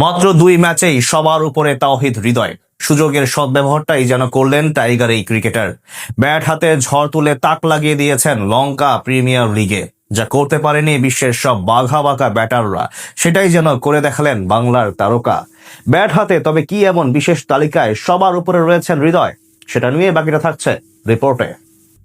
মাত্র 2 ম্যাচেই সবার উপরে তাওহিদ হৃদয়। সুযোগের সদ্ব্যবহারটাই যেন করলেন টাইগার এই ক্রিকেটার। ব্যাট হাতে ঝড় তুলে তাক লাগিয়ে দিয়েছেন লঙ্কা প্রিমিয়ার লিগে। যা করতে পারেনি বিশ্বের সব বাঘা বাঁকা ব্যাটাররা, সেটাই যেন করে দেখালেন বাংলার তারকা। ব্যাট হাতে তবে কি এমন বিশেষ তালিকায় সবার উপরে রয়েছেন হৃদয়, সেটা নিয়ে বাকিটা থাকছে রিপোর্টে।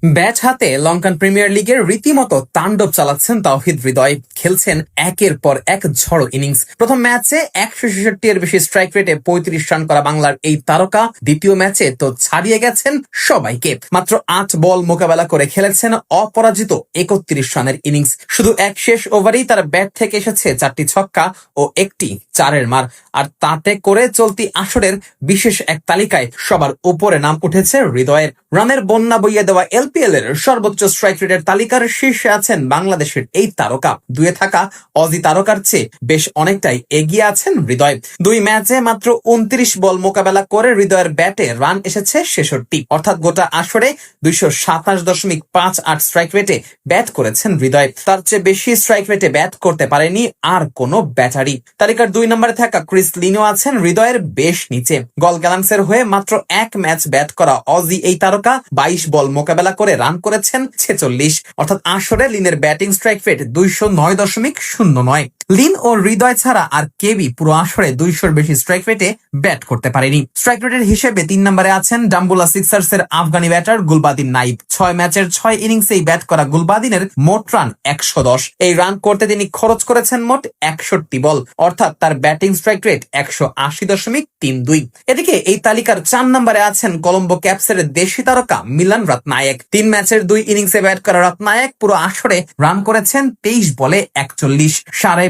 ব্যাট হাতে লঙ্কান প্রিমিয়ার লিগের রীতিমতো তাণ্ডব চালাচ্ছেন তাওহিদ হৃদয়। খেলছেন একের পর এক ঝড়ো ইনিংস। প্রথম ম্যাচে 166 এর বেশি স্ট্রাইক রেটে 35 রান করা বাংলার এই তারকা দ্বিতীয় ম্যাচে তো ছাড়িয়ে গেছেন সবাইকে। মাত্র 8 বল মোকাবেলা করে খেলেছেন অপরাজিত 31 রানের ইনিংস। শুধু এক শেষ ওভারেই তার ব্যাট থেকে এসেছে 4টি ছক্কা ও একটি 4-এর মার। আর তাতে করে চলতি আসরের বিশেষ এক তালিকায় সবার উপরে নাম উঠেছে হৃদয়ের। রানের বন্যা বইয়ে দেওয়া এলপিএল এর সর্বোচ্চ স্ট্রাইক রেটের তালিকার শীর্ষে আছেন বাংলাদেশের এই তারকা। দুয়ে থাকা অজি তারকার চেয়ে বেশ অনেকটাই এগিয়ে আছেন হৃদয়। 2 ম্যাচে মাত্র 29 বল মোকাবেলা করে হৃদয়ের ব্যাটে রান এসেছে 66, অর্থাৎ গোটা আসরে 227.58 স্ট্রাইক রেটে ব্যাট করেছেন হৃদয়। তার চেয়ে বেশি স্ট্রাইক রেটে ব্যাট করতে পারেনি আর কোনো ব্যাটারি। তালিকার 2 নম্বরে থাকা ক্রিস লিনো আছেন হৃদয়ের বেশ নিচে। গল গ্যালান্সের হয়ে মাত্র 1 ম্যাচ ব্যাট করা অজি এই তারকা 22 বল মোকাবেলা করে রান করেছেন 46, অর্থাৎ আসরে লিনের ব্যাটিং স্ট্রাইক রেট 209.09। লিন ও হৃদয় ছাড়া আর কেবি পুরো আসরে 200-র বেশি স্ট্রাইক রেটে ব্যাট করতে পারেনি। স্ট্রাইক রেটের হিসেবে 3 নম্বরে আছেন ডাম্বুলা সিক্সার্স এর আফগানি ব্যাটার গুলবাদিন নাইব। 6 ম্যাচের 6 ইনিংসেই ব্যাট করা গুলবাদিনের মোট রান 110। এই রান করতে তিনি খরচ করেছেন মোট 61 বল, অর্থাৎ তার ব্যাটিং স্ট্রাইক রেট 180.32। এদিকে এই তালিকার 4 নম্বরে আছেন কলম্বো ক্যাপসের দেশি তারকা মিলান রাতনায়েক। 3 ম্যাচের 2 ইনিংসে ব্যাট করা রাতনায়েক পুরো আসরে রান করেছেন 23 বলে 41।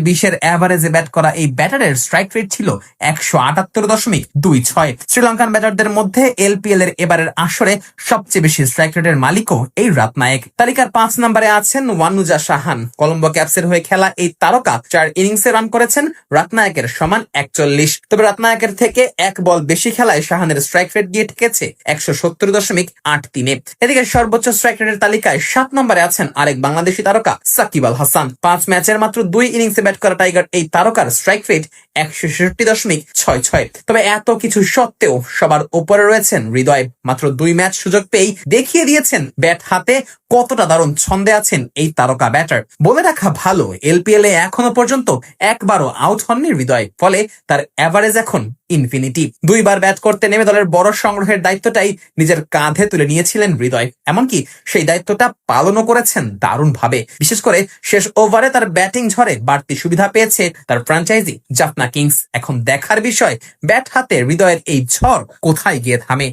20.5-এর এভারেজে ব্যাট করা এই ব্যাটারের স্ট্রাইক রেট ছিল 178.26। শ্রীলঙ্কান ব্যাটারদের মধ্যে এলপিএল এর এবারের আসরে সবচেয়ে বেশি স্ট্রাইক রেটের মালিকও এই রাতনায়েক। তালিকার 5 নম্বরে আছেন ওয়ানুজা শাহান। কলম্বো ক্যাপসের হয়ে খেলা এই তারকা 4 ইনিংসে রান করেছেন রাতনায়েকের সমান 41। তবে রাতনায়েকের থেকে 1 বল বেশি খেলায় শাহানের স্ট্রাইক রেট গিয়ে ঠেকেছে 170.83-এ। এদিকে সর্বোচ্চ স্ট্রাইক রেটের তালিকায় 7 নম্বরে আছেন আরেক বাংলাদেশি তারকা সাকিব আল হাসান। 5 ম্যাচের মাত্র 2 ইনিংসে ব্যাট করা টাইগার এই তারকার স্ট্রাইক রেট 166.66। তবে এত কিছু সত্ত্বেও সবার উপরে রয়েছেন হৃদয়। মাত্র 2 ম্যাচ সুযোগ পেয়েই দেখিয়ে দিয়েছেন ব্যাট হাতে কতটা দারুণ ছন্দে আছেন এই তারকা ব্যাটার। বলে রাখা ভালো, এলপিএল এ এখনো পর্যন্ত একবারও আউট হননি হৃদয়, ফলে তার এভারেজ এখন ইনফিনিটি। 2 বার ব্যাট করতে নেমে দলের বড় সংগ্রহের দায়িত্বটাই নিজের কাঁধে তুলে নিয়েছিলেন হৃদয়। এমনকি সেই দায়িত্বটা পালনও করেছেন দারুণ ভাবে। বিশেষ করে শেষ ওভারে তার ব্যাটিং ঝড়ে বাড়তি সুবিধা পেয়েছে তার ফ্র্যাঞ্চাইজি জাফনা কিংস। এখন দেখার বিষয় ব্যাট হাতে হৃদয়ের এই ঝড় কোথায় গিয়ে থামে।